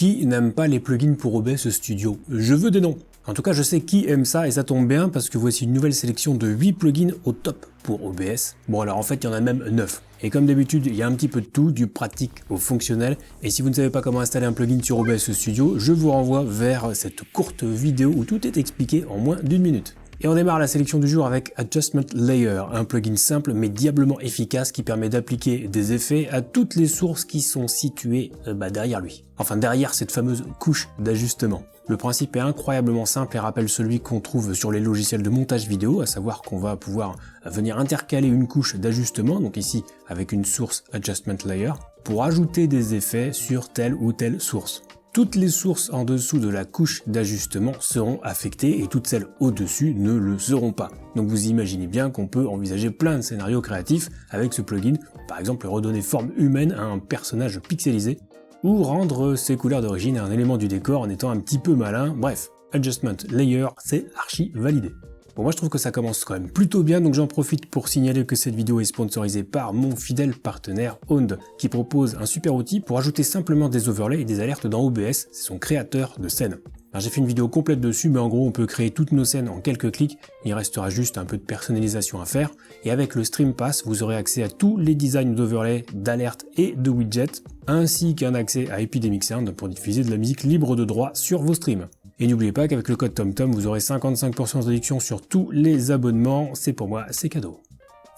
Qui n'aime pas les plugins pour OBS Studio? Je veux des noms. En tout cas, je sais qui aime ça et ça tombe bien parce que voici une nouvelle sélection de 8 plugins au top pour OBS. Bon alors en fait, il y en a même 9. Et comme d'habitude, il y a un petit peu de tout, du pratique au fonctionnel. Et si vous ne savez pas comment installer un plugin sur OBS Studio, je vous renvoie vers cette courte vidéo où tout est expliqué en moins d'1 minute. Et on démarre la sélection du jour avec Adjustment Layer, un plugin simple mais diablement efficace qui permet d'appliquer des effets à toutes les sources qui sont situées derrière lui. Enfin derrière cette fameuse couche d'ajustement. Le principe est incroyablement simple et rappelle celui qu'on trouve sur les logiciels de montage vidéo, à savoir qu'on va pouvoir venir intercaler une couche d'ajustement, donc ici avec une source Adjustment Layer, pour ajouter des effets sur telle ou telle source. Toutes les sources en dessous de la couche d'ajustement seront affectées et toutes celles au-dessus ne le seront pas. Donc vous imaginez bien qu'on peut envisager plein de scénarios créatifs avec ce plugin, par exemple redonner forme humaine à un personnage pixelisé, ou rendre ses couleurs d'origine à un élément du décor en étant un petit peu malin. Bref, Adjustment Layer, c'est archi validé. Bon, moi je trouve que ça commence quand même plutôt bien, donc j'en profite pour signaler que cette vidéo est sponsorisée par mon fidèle partenaire Owned, qui propose un super outil pour ajouter simplement des overlays et des alertes dans OBS, c'est son créateur de scène. Alors j'ai fait une vidéo complète dessus, mais en gros on peut créer toutes nos scènes en quelques clics, il restera juste un peu de personnalisation à faire, et avec le Stream Pass, vous aurez accès à tous les designs d'overlays, d'alertes et de widgets, ainsi qu'un accès à Epidemic Sound pour diffuser de la musique libre de droit sur vos streams. Et n'oubliez pas qu'avec le code TomTom, vous aurez 55% de réduction sur tous les abonnements, c'est pour moi, c'est cadeau.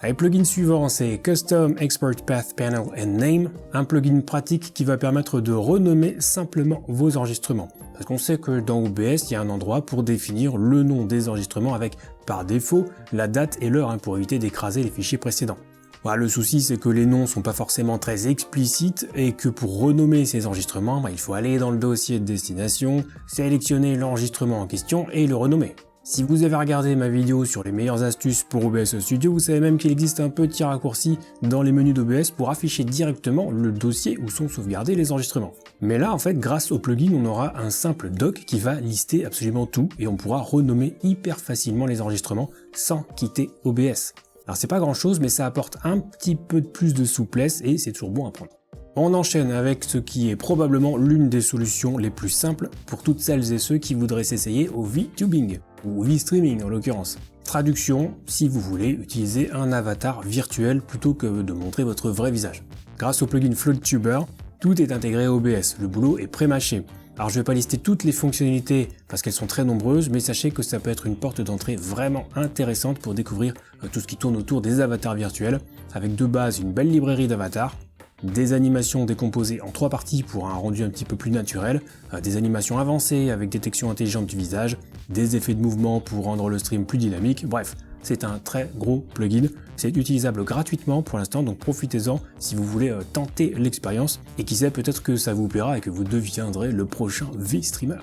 Le plugin suivant, c'est Custom Export Path Panel and Name, un plugin pratique qui va permettre de renommer simplement vos enregistrements. Parce qu'on sait que dans OBS, il y a un endroit pour définir le nom des enregistrements avec, par défaut, la date et l'heure pour éviter d'écraser les fichiers précédents. Voilà, le souci, c'est que les noms sont pas forcément très explicites et que pour renommer ces enregistrements, il faut aller dans le dossier de destination, sélectionner l'enregistrement en question et le renommer. Si vous avez regardé ma vidéo sur les meilleures astuces pour OBS Studio, vous savez même qu'il existe un petit raccourci dans les menus d'OBS pour afficher directement le dossier où sont sauvegardés les enregistrements. Mais là, en fait, grâce au plugin, on aura un simple doc qui va lister absolument tout et on pourra renommer hyper facilement les enregistrements sans quitter OBS. Alors c'est pas grand chose, mais ça apporte un petit peu de plus de souplesse et c'est toujours bon à prendre. On enchaîne avec ce qui est probablement l'une des solutions les plus simples pour toutes celles et ceux qui voudraient s'essayer au VTubing, ou V-Streaming en l'occurrence. Traduction, si vous voulez utiliser un avatar virtuel plutôt que de montrer votre vrai visage. Grâce au plugin FloatTuber, tout est intégré à OBS, le boulot est pré-mâché. Alors je ne vais pas lister toutes les fonctionnalités parce qu'elles sont très nombreuses, mais sachez que ça peut être une porte d'entrée vraiment intéressante pour découvrir tout ce qui tourne autour des avatars virtuels, avec de base une belle librairie d'avatars, des animations décomposées en 3 parties pour un rendu un petit peu plus naturel, des animations avancées avec détection intelligente du visage, des effets de mouvement pour rendre le stream plus dynamique, bref, c'est un très gros plugin, c'est utilisable gratuitement pour l'instant, donc profitez-en si vous voulez tenter l'expérience, et qui sait, peut-être que ça vous plaira et que vous deviendrez le prochain V-streamer.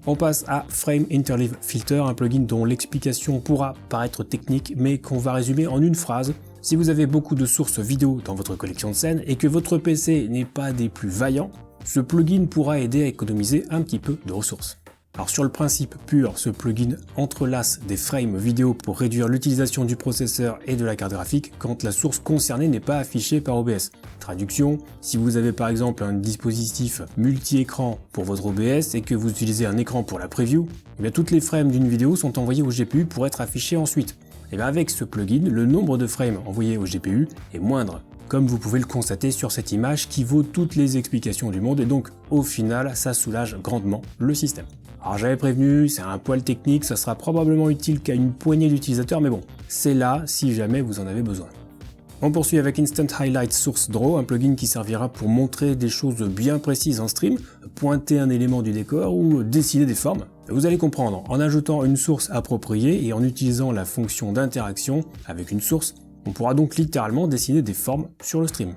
On passe à Frame Interleave Filter, un plugin dont l'explication pourra paraître technique, mais qu'on va résumer en une phrase. Si vous avez beaucoup de sources vidéo dans votre collection de scènes et que votre PC n'est pas des plus vaillants, ce plugin pourra aider à économiser un petit peu de ressources. Alors sur le principe pur, ce plugin entrelace des frames vidéo pour réduire l'utilisation du processeur et de la carte graphique quand la source concernée n'est pas affichée par OBS. Traduction, si vous avez par exemple un dispositif multi-écran pour votre OBS et que vous utilisez un écran pour la preview, toutes les frames d'une vidéo sont envoyées au GPU pour être affichées ensuite. Et avec ce plugin, le nombre de frames envoyés au GPU est moindre, comme vous pouvez le constater sur cette image qui vaut toutes les explications du monde, et donc au final ça soulage grandement le système. Alors j'avais prévenu, c'est un poil technique, ça sera probablement utile qu'à une poignée d'utilisateurs, mais bon, c'est là si jamais vous en avez besoin. On poursuit avec Instant Highlight Source Draw, un plugin qui servira pour montrer des choses bien précises en stream, pointer un élément du décor ou dessiner des formes. Vous allez comprendre, en ajoutant une source appropriée et en utilisant la fonction d'interaction avec une source, on pourra donc littéralement dessiner des formes sur le stream.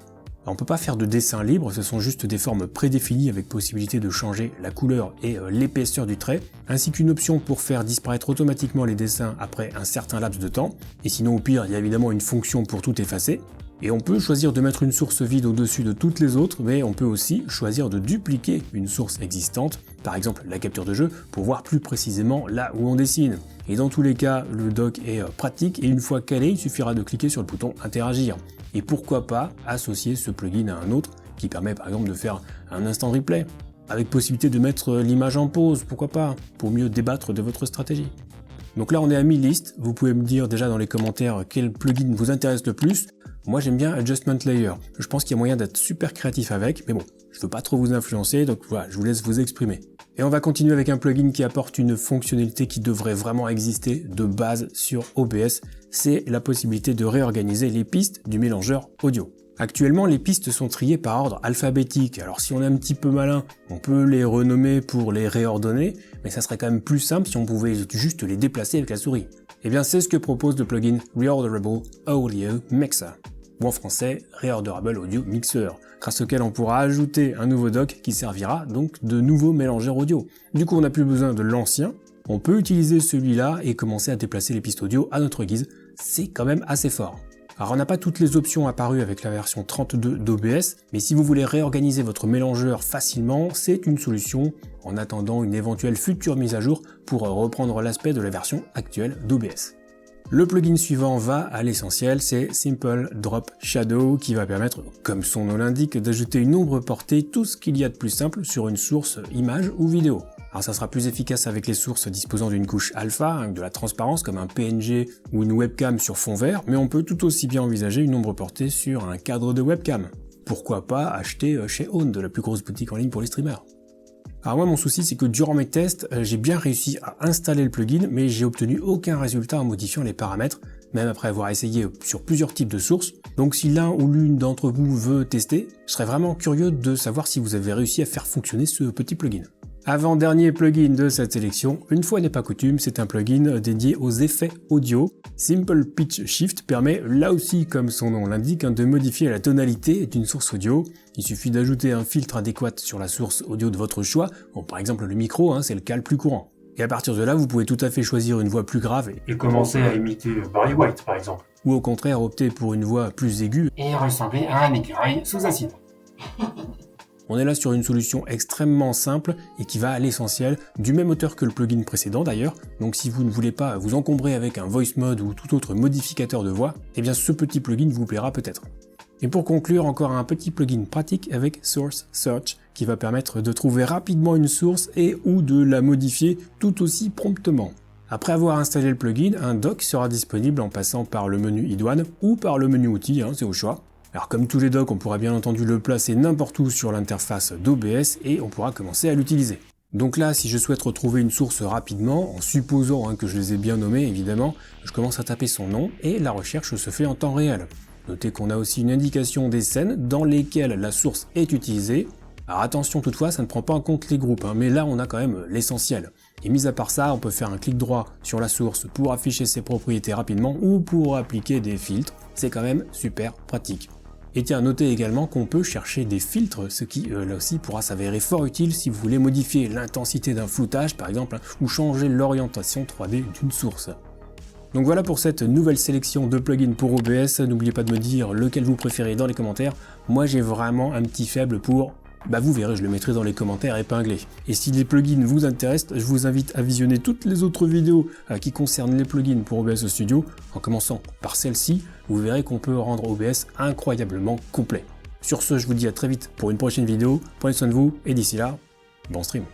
Alors, on ne peut pas faire de dessin libre, ce sont juste des formes prédéfinies avec possibilité de changer la couleur et l'épaisseur du trait, ainsi qu'une option pour faire disparaître automatiquement les dessins après un certain laps de temps, et sinon au pire il y a évidemment une fonction pour tout effacer, et on peut choisir de mettre une source vide au-dessus de toutes les autres, mais on peut aussi choisir de dupliquer une source existante, par exemple la capture de jeu, pour voir plus précisément là où on dessine. Et dans tous les cas, le doc est pratique, et une fois calé, il suffira de cliquer sur le bouton interagir. Et pourquoi pas associer ce plugin à un autre qui permet par exemple de faire un instant replay. avec possibilité de mettre l'image en pause, pourquoi pas, pour mieux débattre de votre stratégie. Donc là on est à 1000 listes, vous pouvez me dire déjà dans les commentaires quel plugin vous intéresse le plus. Moi j'aime bien Adjustment Layer, je pense qu'il y a moyen d'être super créatif avec, mais bon, je veux pas trop vous influencer, donc voilà, je vous laisse vous exprimer. Et on va continuer avec un plugin qui apporte une fonctionnalité qui devrait vraiment exister de base sur OBS, c'est la possibilité de réorganiser les pistes du mélangeur audio. Actuellement, les pistes sont triées par ordre alphabétique, alors si on est un petit peu malin, on peut les renommer pour les réordonner, mais ça serait quand même plus simple si on pouvait juste les déplacer avec la souris. Et bien c'est ce que propose le plugin Reorderable Audio Mixer, ou en français Reorderable Audio Mixer, grâce auquel on pourra ajouter un nouveau dock qui servira donc de nouveau mélangeur audio. Du coup on n'a plus besoin de l'ancien, on peut utiliser celui-là et commencer à déplacer les pistes audio à notre guise, c'est quand même assez fort. Alors on n'a pas toutes les options apparues avec la version 32 d'OBS, mais si vous voulez réorganiser votre mélangeur facilement, c'est une solution en attendant une éventuelle future mise à jour pour reprendre l'aspect de la version actuelle d'OBS. Le plugin suivant va à l'essentiel, c'est Simple Drop Shadow qui va permettre, comme son nom l'indique, d'ajouter une ombre portée, tout ce qu'il y a de plus simple sur une source image ou vidéo. Alors ça sera plus efficace avec les sources disposant d'une couche alpha, avec de la transparence comme un PNG ou une webcam sur fond vert, mais on peut tout aussi bien envisager une ombre portée sur un cadre de webcam. Pourquoi pas acheter chez Own, la plus grosse boutique en ligne pour les streamers. Alors moi mon souci c'est que durant mes tests, j'ai bien réussi à installer le plugin, mais j'ai obtenu aucun résultat en modifiant les paramètres, même après avoir essayé sur plusieurs types de sources. Donc si l'un ou l'une d'entre vous veut tester, je serais vraiment curieux de savoir si vous avez réussi à faire fonctionner ce petit plugin. Avant-dernier plugin de cette sélection, une fois n'est pas coutume, c'est un plugin dédié aux effets audio. Simple Pitch Shift permet, là aussi comme son nom l'indique, de modifier la tonalité d'une source audio. Il suffit d'ajouter un filtre adéquat sur la source audio de votre choix, bon, par exemple le micro, c'est le cas le plus courant. Et à partir de là, vous pouvez tout à fait choisir une voix plus grave et commencer à imiter Barry White par exemple. Ou au contraire opter pour une voix plus aiguë et ressembler à un écureuil sous acide. On est là sur une solution extrêmement simple et qui va à l'essentiel, du même auteur que le plugin précédent d'ailleurs, donc si vous ne voulez pas vous encombrer avec un voice mode ou tout autre modificateur de voix, eh bien ce petit plugin vous plaira peut-être. Et pour conclure, encore un petit plugin pratique avec Source Search qui va permettre de trouver rapidement une source et ou de la modifier tout aussi promptement. Après avoir installé le plugin, un dock sera disponible en passant par le menu iDouane ou par le menu outils, c'est au choix. Alors comme tous les docks, on pourra bien entendu le placer n'importe où sur l'interface d'OBS et on pourra commencer à l'utiliser. Donc là, si je souhaite retrouver une source rapidement, en supposant que je les ai bien nommées évidemment, je commence à taper son nom et la recherche se fait en temps réel. Notez qu'on a aussi une indication des scènes dans lesquelles la source est utilisée. Alors attention toutefois, ça ne prend pas en compte les groupes, mais là on a quand même l'essentiel. Et mis à part ça, on peut faire un clic droit sur la source pour afficher ses propriétés rapidement ou pour appliquer des filtres, c'est quand même super pratique. Et tiens, notez également qu'on peut chercher des filtres, ce qui là aussi pourra s'avérer fort utile si vous voulez modifier l'intensité d'un floutage par exemple, ou changer l'orientation 3D d'une source. Donc voilà pour cette nouvelle sélection de plugins pour OBS, n'oubliez pas de me dire lequel vous préférez dans les commentaires. Moi j'ai vraiment un petit faible pour... vous verrez, je le mettrai dans les commentaires épinglés. Et si les plugins vous intéressent, je vous invite à visionner toutes les autres vidéos qui concernent les plugins pour OBS Studio, en commençant par celle-ci, vous verrez qu'on peut rendre OBS incroyablement complet. Sur ce, je vous dis à très vite pour une prochaine vidéo, prenez soin de vous, et d'ici là, bon stream.